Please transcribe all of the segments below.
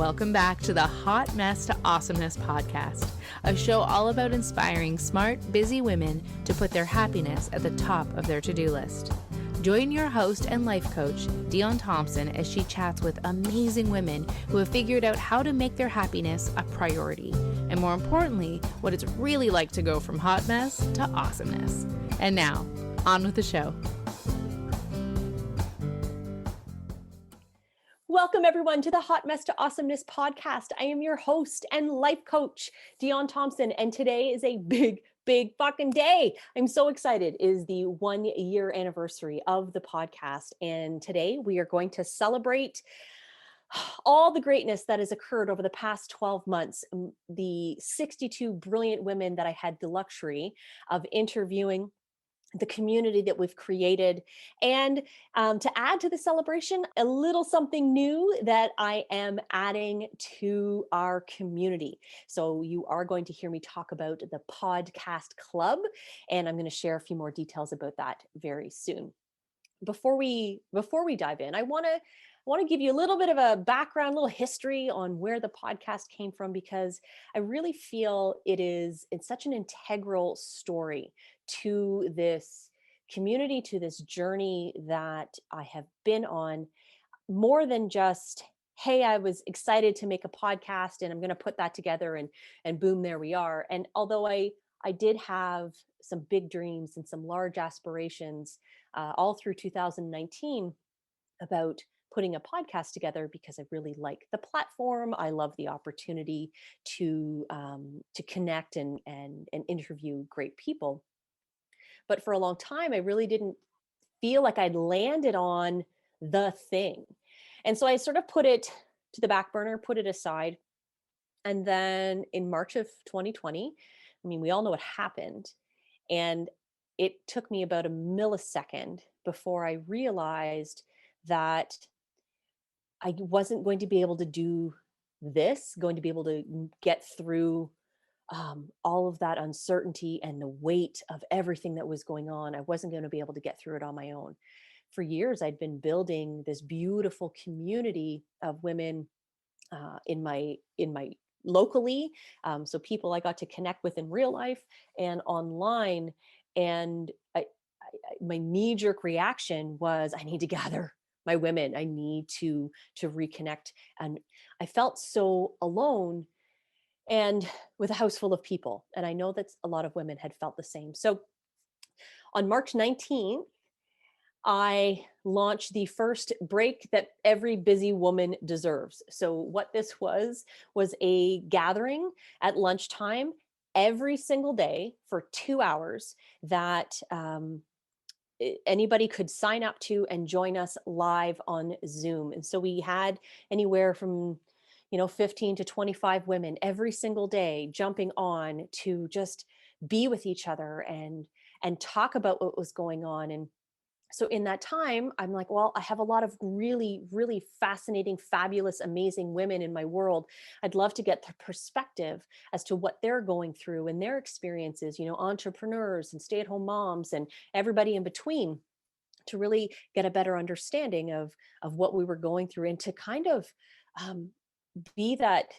Welcome back to the Hot Mess to Awesomeness podcast, a show all about inspiring smart, busy women to put their happiness at the top of their to-do list. Join your host and life coach, Dion Thompson, as she chats with amazing women who have figured out how to make their happiness a priority, and more importantly, what it's really like to go from hot mess to awesomeness. And now, on with the show. Welcome everyone to the Hot Mess to Awesomeness podcast. I am your host and life coach, Dion Thompson, and today is a big fucking day. I'm so excited. It is the 1 year anniversary of the podcast, and today we are going to celebrate all the greatness that has occurred over the past 12 months. The 62 brilliant women that I had the luxury of interviewing, the community that we've created, and to add to the celebration, a little something new that I am adding to our community. So you are going to hear me talk about the podcast club, and I'm going to share a few more details about that very soon. Before we dive in, I want to give you a little bit of a background, a little history on where the podcast came from, because I really feel it's such an integral story to this community, to this journey that I have been on. More than just, hey, I was excited to make a podcast and I'm going to put that together and boom, there we are. And although I did have some big dreams and some large aspirations all through 2019 about putting a podcast together, because I really like the platform. I love the opportunity to connect and interview great people. But for a long time, I really didn't feel like I'd landed on the thing. And so I sort of put it to the back burner, put it aside. And then in March of 2020, we all know what happened. And it took me about a millisecond before I realized that I wasn't going to be able to do this, going to be able to get through all of that uncertainty and the weight of everything that was going on. I wasn't going to be able to get through it on my own. For years, I'd been building this beautiful community of women in my locally, so people I got to connect with in real life and online. And my knee-jerk reaction was, I need to gather my women. I need to reconnect. And I felt so alone and with a house full of people. And I know that a lot of women had felt the same. So on March 19th, I launched the first break that every busy woman deserves. So what this was a gathering at lunchtime every single day for 2 hours that anybody could sign up to and join us live on Zoom. And so we had anywhere from 15 to 25 women every single day jumping on to just be with each other and talk about what was going on. And so in that time, I'm like, well, I have a lot of really, really fascinating, fabulous, amazing women in my world. I'd love to get their perspective as to what they're going through and their experiences, entrepreneurs and stay-at-home moms and everybody in between, to really get a better understanding of what we were going through, and to kind of be that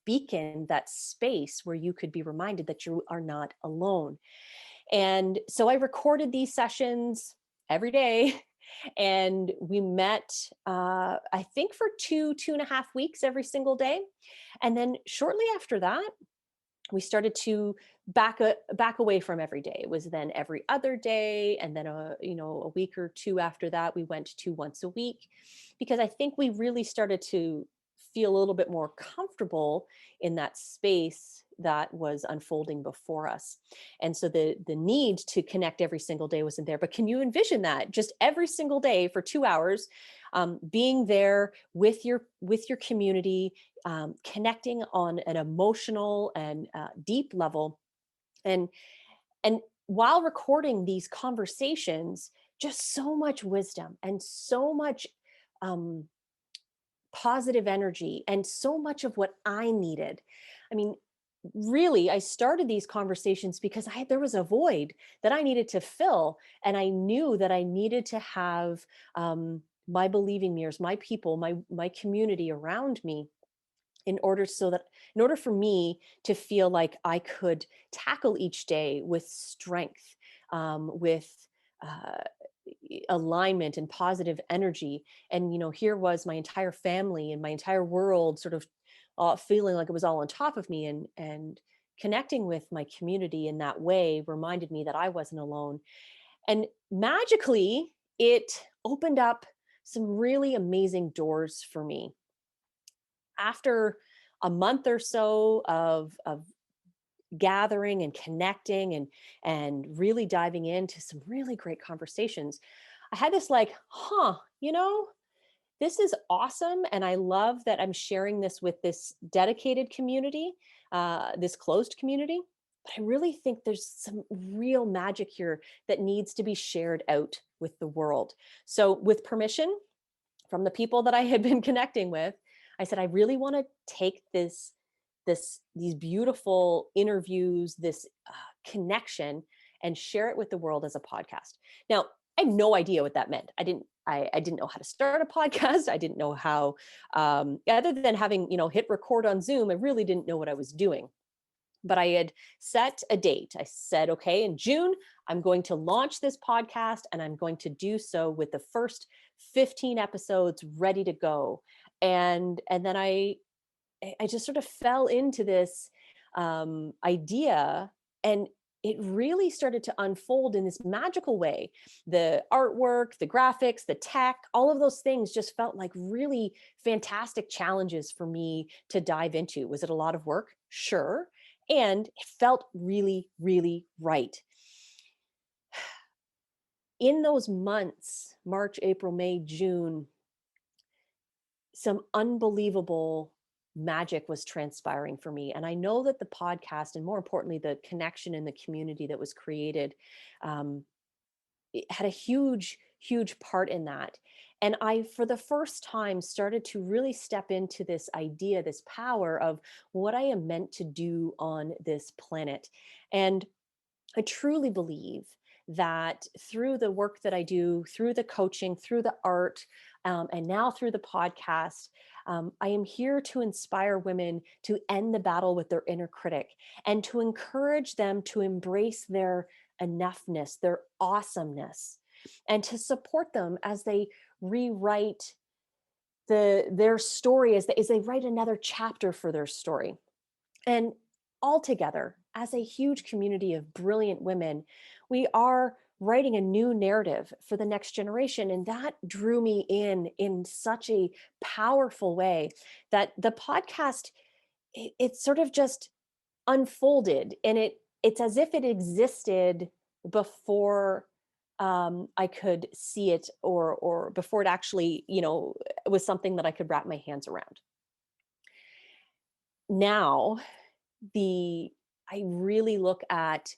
beacon, that space where you could be reminded that you are not alone. And so I recorded these sessions every day, and we met, I think for 2.5 weeks every single day. And then shortly after that, we started to back away from every day. It was then every other day. And then a week or two after that, we went to once a week, because I think we really started to feel a little bit more comfortable in that space that was unfolding before us. And so the need to connect every single day wasn't there. But can you envision that? Just every single day for 2 hours, being there with your community, connecting on an emotional and deep level. And while recording these conversations, just so much wisdom and so much positive energy and so much of what I needed. Really, I started these conversations because there was a void that I needed to fill. And I knew that I needed to have my believing mirrors, my people, my community around me, in order in order for me to feel like I could tackle each day with strength, with uh, alignment and positive energy. And here was my entire family and my entire world sort of feeling like it was all on top of me, and connecting with my community in that way reminded me that I wasn't alone. And magically, it opened up some really amazing doors for me. After a month or so of gathering and connecting and really diving into some really great conversations, I had this like, this is awesome. And I love that I'm sharing this with this dedicated community, this closed community. But I really think there's some real magic here that needs to be shared out with the world. So, with permission from the people that I had been connecting with, I said, I really want to take these beautiful interviews, this connection, and share it with the world as a podcast. Now, I had no idea what that meant. I didn't know how to start a podcast. I didn't know how, other than having, hit record on Zoom, I really didn't know what I was doing. But I had set a date. I said, okay, in June, I'm going to launch this podcast, and I'm going to do so with the first 15 episodes ready to go. And then I just sort of fell into this idea, and it really started to unfold in this magical way. The artwork, the graphics, the tech, all of those things just felt like really fantastic challenges for me to dive into. Was it a lot of work? Sure. And it felt really, really right. In those months, March, April, May, June, some unbelievable magic was transpiring for me. And I know that the podcast, and more importantly, the connection in the community that was created, it had a huge, huge part in that. And I, for the first time, started to really step into this idea, this power of what I am meant to do on this planet. And I truly believe that through the work that I do, through the coaching, through the art, and now through the podcast, I am here to inspire women to end the battle with their inner critic, and to encourage them to embrace their enoughness, their awesomeness, and to support them as they rewrite their story, as they write another chapter for their story. And all together, as a huge community of brilliant women, we are writing a new narrative for the next generation. And that drew me in such a powerful way that the podcast, it sort of just unfolded, and it's as if it existed before I could see it, or before it actually, was something that I could wrap my hands around. Now, I really look at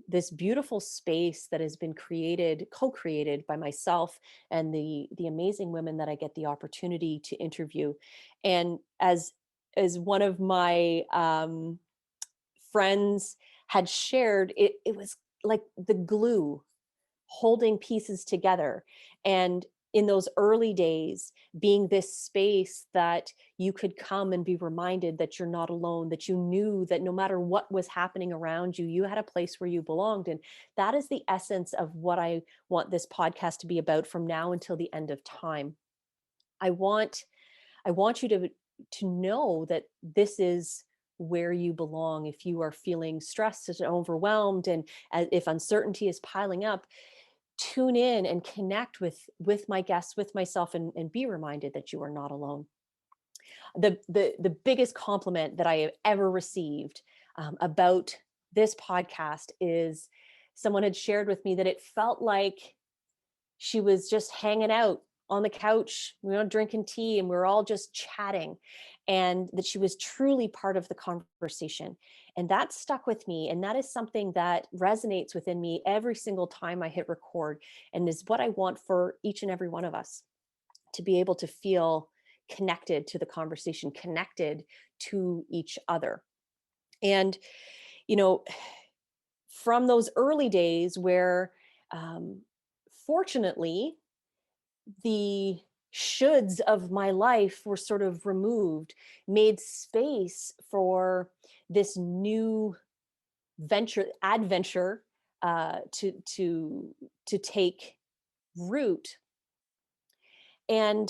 this beautiful space that has been co-created by myself and the amazing women that I get the opportunity to interview. And as one of my friends had shared, it was like the glue holding pieces together. And in those early days, being this space that you could come and be reminded that you're not alone, that you knew that no matter what was happening around you, you had a place where you belonged. And that is the essence of what I want this podcast to be about from now until the end of time. I want you to know that this is where you belong. If you are feeling stressed and overwhelmed, and if uncertainty is piling up, tune in and connect with my guests, with myself, and be reminded that you are not alone. The biggest compliment that I have ever received about this podcast is someone had shared with me that it felt like she was just hanging out on the couch, drinking tea, and we were all just chatting, and that she was truly part of the conversation. And that stuck with me. And that is something that resonates within me every single time I hit record, and is what I want for each and every one of us, to be able to feel connected to the conversation, connected to each other. And, from those early days where, fortunately, the shoulds of my life were sort of removed, made space for this new adventure to take root. And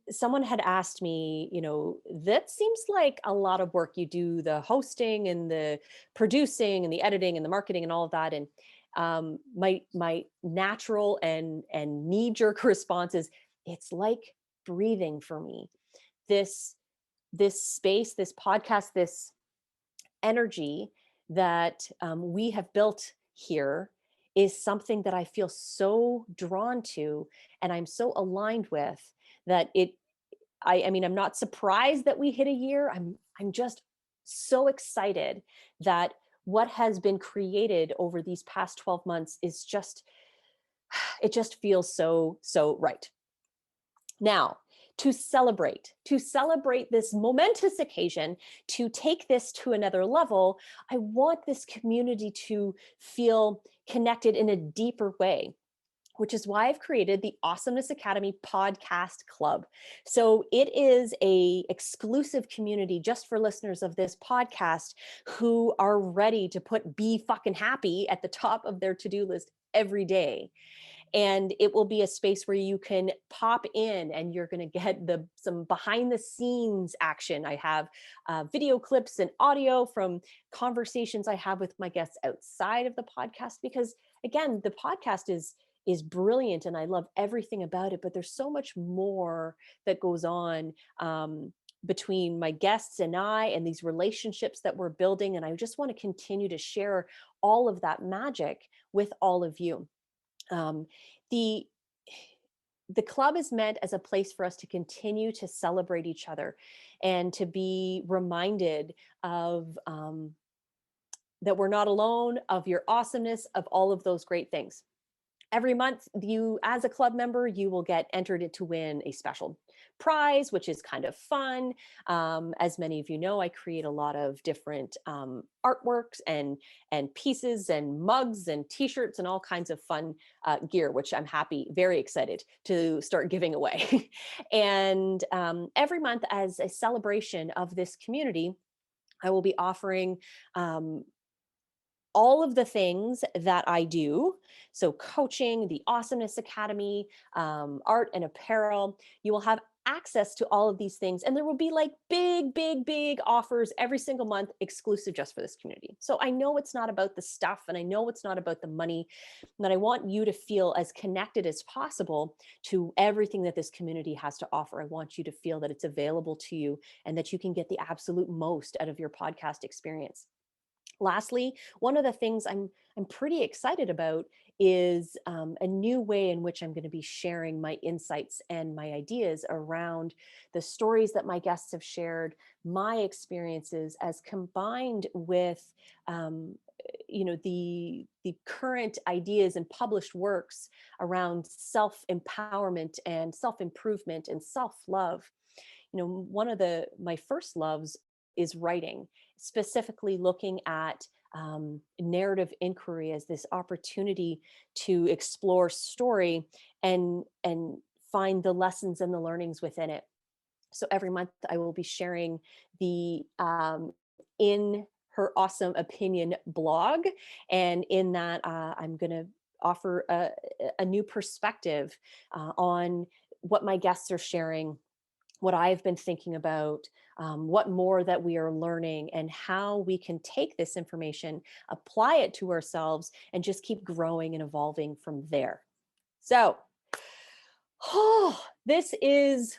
someone had asked me, that seems like a lot of work. You do the hosting and the producing and the editing and the marketing and all of that. And my natural and knee jerk response is, it's like breathing for me. This space, this podcast, this energy that we have built here is something that I feel so drawn to and I'm so aligned with that I mean, I'm not surprised that we hit a year. I'm just so excited that what has been created over these past 12 months is just, it just feels so right. Now, to celebrate this momentous occasion, to take this to another level, I want this community to feel connected in a deeper way, which is why I've created the Awesomeness Academy podcast club. So it is a exclusive community just for listeners of this podcast who are ready to put be fucking happy at the top of their to-do list every day. And it will be a space where you can pop in and you're going to get some behind the scenes action. I have video clips and audio from conversations I have with my guests outside of the podcast, because again, the podcast is brilliant and I love everything about it, but there's so much more that goes on between my guests and I, and these relationships that we're building. And I just want to continue to share all of that magic with all of you. The club is meant as a place for us to continue to celebrate each other and to be reminded of that we're not alone, of your awesomeness, of all of those great things. Every month, you, as a club member, you will get entered to win a special prize, which is kind of fun. As many of you know, I create a lot of different artworks and pieces and mugs and t-shirts and all kinds of fun gear, which I'm very excited to start giving away. And every month, as a celebration of this community, I will be offering all of the things that I do. So coaching, the Awesomeness Academy, art and apparel, you will have access to all of these things. And there will be like big offers every single month exclusive just for this community. So I know it's not about the stuff and I know it's not about the money, but I want you to feel as connected as possible to everything that this community has to offer. I want you to feel that it's available to you and that you can get the absolute most out of your podcast experience. Lastly, one of the things I'm pretty excited about is a new way in which I'm going to be sharing my insights and my ideas around the stories that my guests have shared, my experiences, as combined with the current ideas and published works around self-empowerment and self-improvement and self-love. One of my first loves is writing, specifically looking at narrative inquiry as this opportunity to explore story and find the lessons and the learnings within it. So every month I will be sharing the In Her Awesome Opinion blog, and in that I'm going to offer a new perspective on what my guests are sharing, what I've been thinking about, what more that we are learning, and how we can take this information, apply it to ourselves, and just keep growing and evolving from there. So, this is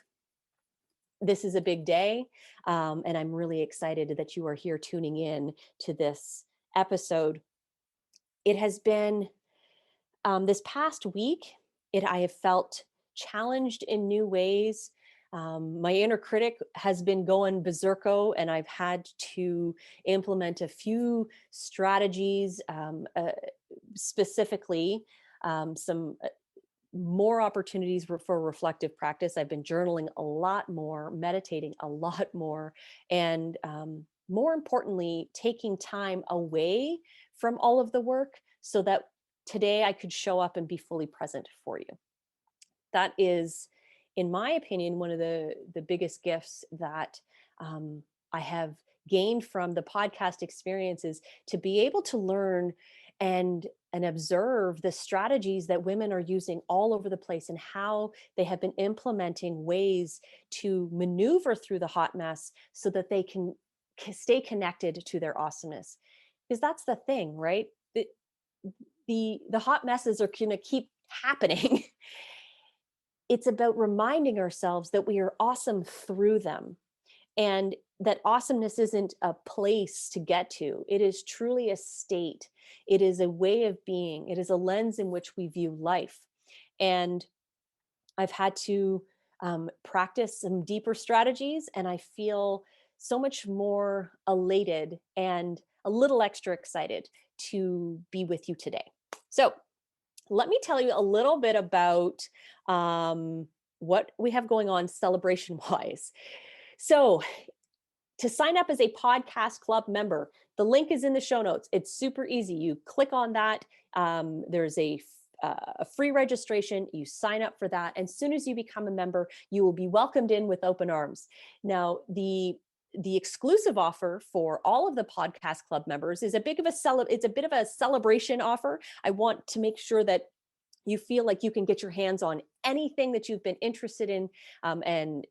a big day, and I'm really excited that you are here tuning in to this episode. It has been this past week, I have felt challenged in new ways. My inner critic has been going berserko, and I've had to implement a few strategies, specifically some more opportunities for reflective practice. I've been journaling a lot more, meditating a lot more, and more importantly, taking time away from all of the work so that today I could show up and be fully present for you. That is, in my opinion, one of the biggest gifts that I have gained from the podcast experiences, to be able to learn and observe the strategies that women are using all over the place, and how they have been implementing ways to maneuver through the hot mess so that they can stay connected to their awesomeness. Because that's the thing, right? The hot messes are going to keep happening. It's about reminding ourselves that we are awesome through them, and that awesomeness isn't a place to get to. It is truly a state. It is a way of being. It is a lens in which we view life. And I've had to practice some deeper strategies, and I feel so much more elated and a little extra excited to be with you today. So, let me tell you a little bit about what we have going on celebration wise. So, to sign up as a podcast club member, the link is in the show notes. It's super easy. You click on that. There's a free registration. You sign up for that. And as soon as you become a member, you will be welcomed in with open arms. Now, the exclusive offer for all of the podcast club members is a bit of a celebration offer. I want to make sure that you feel like you can get your hands on anything that you've been interested in, and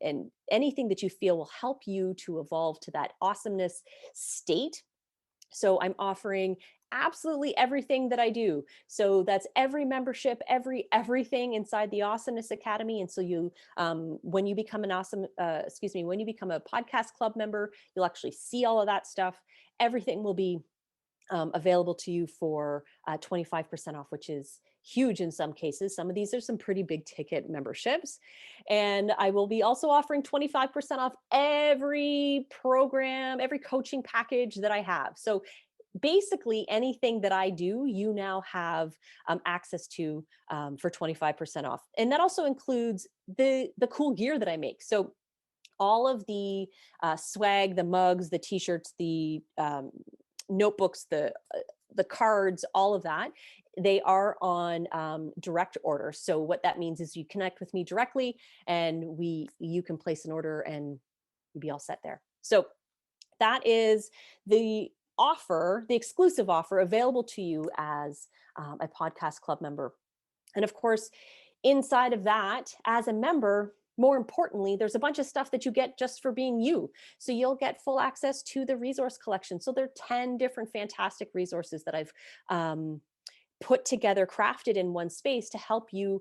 anything that you feel will help you to evolve to that awesomeness state. So I'm offering absolutely everything that I do. So that's every membership, everything inside the Awesomeness Academy. And so when you become when you become a podcast club member, you'll actually see all of that stuff. Everything will be available to you for 25% off, which is huge in some cases. Some of these are some pretty big ticket memberships. And I will be also offering 25% off every program, every coaching package that I have. So basically anything that I do, you now have access to for 25% off. And that also includes the cool gear that I make. So all of the swag, the mugs, the t-shirts, the notebooks, the cards, all of that, they are on direct order. So what that means is you connect with me directly, and you can place an order and you'll be all set there. So that is the exclusive offer available to you as a podcast club member. And of course, inside of that, as a member, more importantly, there's a bunch of stuff that you get just for being you. So you'll get full access to the resource collection. So there are 10 different fantastic resources that I've put together, crafted in one space to help you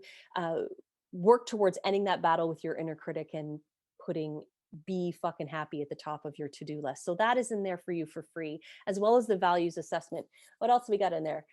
work towards ending that battle with your inner critic and putting be fucking happy at the top of your to-do list. So that is in there for you for free, as well as the values assessment. What else we got in there?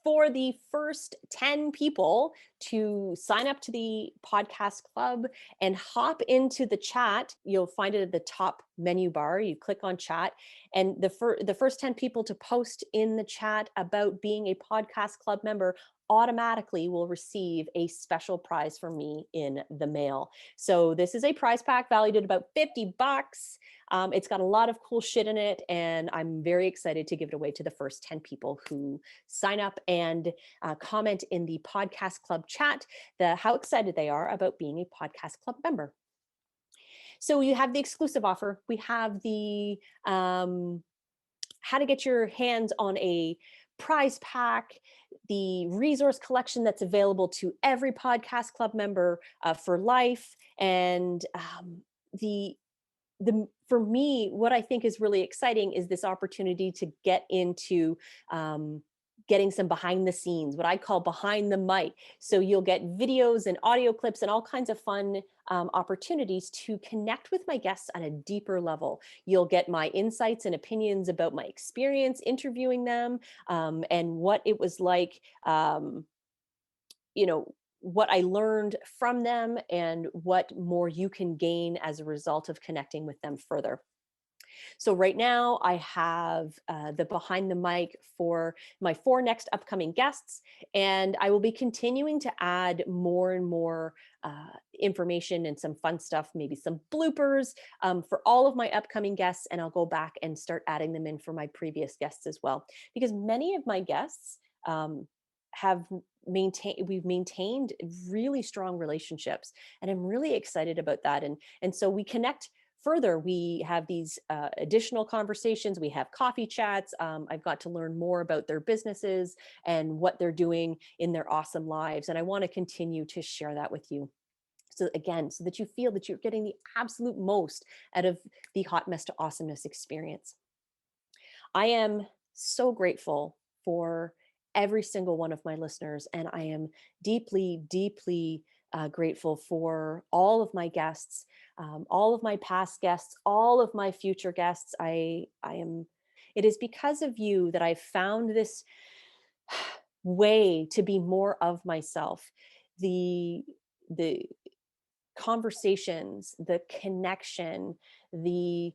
For the first 10 people to sign up to the podcast club and hop into the chat, you'll find it at the top menu bar. You click on chat, and the first 10 people to post in the chat about being a podcast club member automatically will receive a special prize from me in the mail. So this is a prize pack valued at about $50. It's got a lot of cool shit in it, and I'm very excited to give it away to the first 10 people who sign up and comment in the podcast club chat how excited they are about being a podcast club member. So you have the exclusive offer. We have the how to get your hands on a prize pack, the resource collection that's available to every podcast club member for life, and for me, what I think is really exciting is this opportunity to get into getting some behind the scenes, what I call behind the mic. So you'll get videos and audio clips and all kinds of fun opportunities to connect with my guests on a deeper level. You'll get my insights and opinions about my experience interviewing them, and what it was like, what I learned from them, and what more you can gain as a result of connecting with them further. So right now I have the behind the mic for my 4 next upcoming guests, and I will be continuing to add more and more information and some fun stuff, maybe some bloopers for all of my upcoming guests, and I'll go back and start adding them in for my previous guests as well, because many of my guests have maintained really strong relationships, and I'm really excited about that. And so we connect further. We have these additional conversations. We have coffee chats. I've got to learn more about their businesses and what they're doing in their awesome lives. And I want to continue to share that with you. So again, so that you feel that you're getting the absolute most out of the Hot Mess to Awesomeness experience. I am so grateful for every single one of my listeners, and I am deeply, deeply grateful for all of my guests, all of my past guests, all of my future guests. I am. It is because of you that I've found this way to be more of myself. The conversations, the connection, the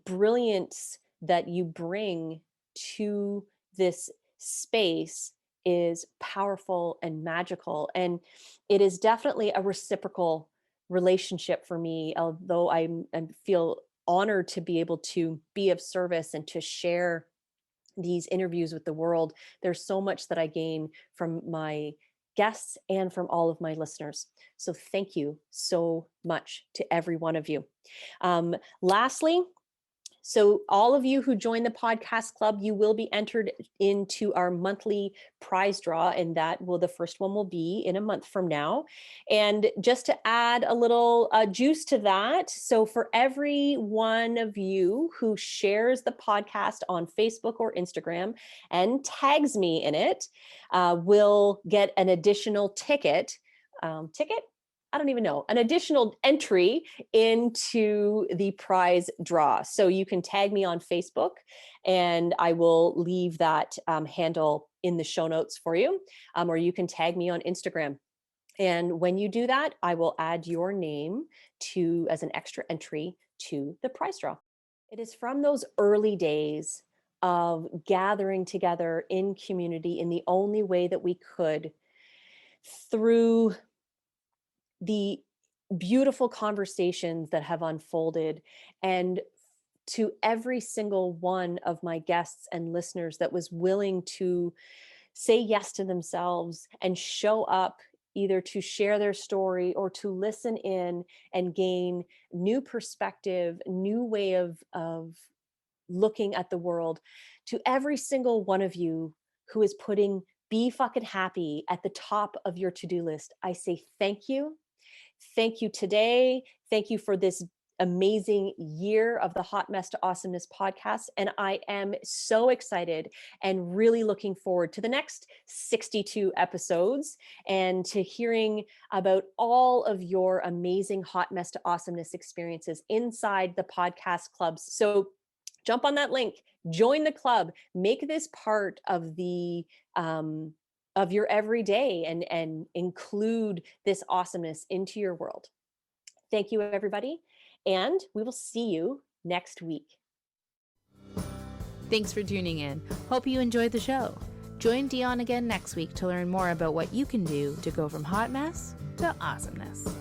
brilliance that you bring to this space is powerful and magical. And it is definitely a reciprocal relationship for me, although I feel honored to be able to be of service and to share these interviews with the world. There's so much that I gain from my guests and from all of my listeners. So thank you so much to every one of you. Lastly, so all of you who join the podcast club, you will be entered into our monthly prize draw, and the first one will be in a month from now. And just to add a little juice to that, so for every one of you who shares the podcast on Facebook or Instagram and tags me in it, will get an additional ticket. I don't even know, an additional entry into the prize draw. So you can tag me on Facebook, and I will leave that handle in the show notes for you, or you can tag me on Instagram. And when you do that, I will add your name as an extra entry to the prize draw. It is from those early days of gathering together in community in the only way that we could, through the beautiful conversations that have unfolded, and to every single one of my guests and listeners that was willing to say yes to themselves and show up, either to share their story or to listen in and gain new perspective, new way of looking at the world. To every single one of you who is putting be fucking happy at the top of your to-do list, I say thank you. Thank you today. Thank you for this amazing year of the Hot Mess to Awesomeness podcast. And I am so excited and really looking forward to the next 62 episodes and to hearing about all of your amazing Hot Mess to Awesomeness experiences inside the podcast clubs. So jump on that link, join the club, make this part of your everyday, and include this awesomeness into your world. Thank you, everybody. And we will see you next week. Thanks for tuning in. Hope you enjoyed the show. Join Dion again next week to learn more about what you can do to go from hot mess to awesomeness.